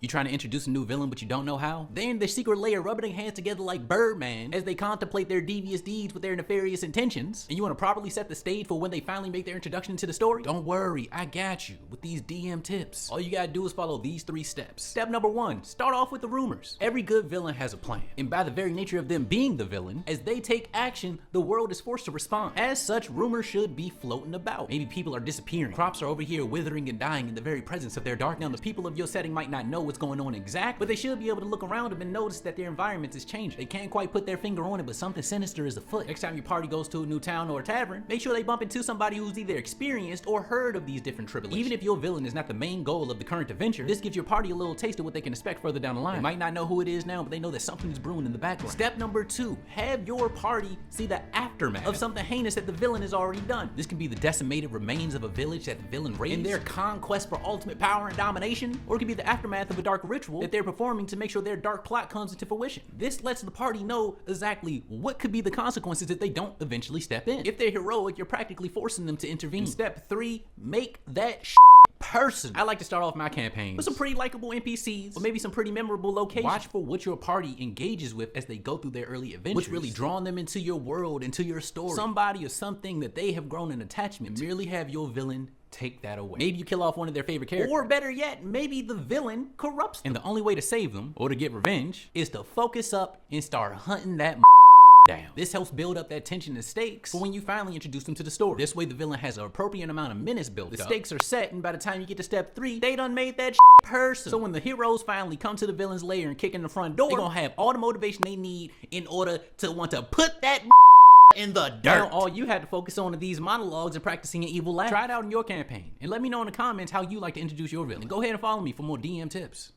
You trying to introduce a new villain but you don't know how? Then the secret layer rubbing their hands together like Birdman as they contemplate their devious deeds with their nefarious intentions. And you want to properly set the stage for when they finally make their introduction to the story? Don't worry, I got you with these DM tips. All you gotta do is follow these 3 steps. Step number 1, start off with the rumors. Every good villain has a plan, and by the very nature of them being the villain, as they take action, the world is forced to respond. As such, rumors should be floating about. Maybe people are disappearing, crops are over here withering and dying in the very presence of their dark. Now the people of your setting might not know what's going on exactly, but they should be able to look around them and notice that their environment is changing. They can't quite put their finger on it, but something sinister is afoot. Next time your party goes to a new town or a tavern, make sure they bump into somebody who's either experienced or heard of these different tribulations. Even if your villain is not the main goal of the current adventure, this gives your party a little taste of what they can expect further down the line. They might not know who it is now, but they know that something is brewing in the background. Step number 2, have your party see the aftermath of something heinous that the villain has already done. This can be the decimated remains of a village that the villain raised in their conquest for ultimate power and domination, or it could be the aftermath of a dark ritual that they're performing to make sure their dark plot comes into fruition. This lets the party know exactly what could be the consequences if they don't eventually step in. If they're heroic, you're practically forcing them to intervene. Step 3, make that person. I like to start off my campaigns with some pretty likable NPCs, or maybe some pretty memorable locations. Watch for what your party engages with as they go through their early adventures. What's really drawing them into your world, into your story. Somebody or something that they have grown an attachment to. Merely have your villain take that away. Maybe you kill off one of their favorite characters. Or better yet, maybe the villain corrupts them. And the only way to save them, or to get revenge, is to focus up and start hunting that down. This helps build up that tension and stakes for when you finally introduce them to the story. This way the villain has an appropriate amount of menace built up. The stakes are set, and by the time you get to step 3, they done made that person. So when the heroes finally come to the villain's lair and kick in the front door, they're gonna have all the motivation they need in order to want to put that in the dirt. Now, all you had to focus on are these monologues and practicing an evil laugh. Try it out in your campaign, and let me know in the comments how you like to introduce your villain. And go ahead and follow me for more DM tips.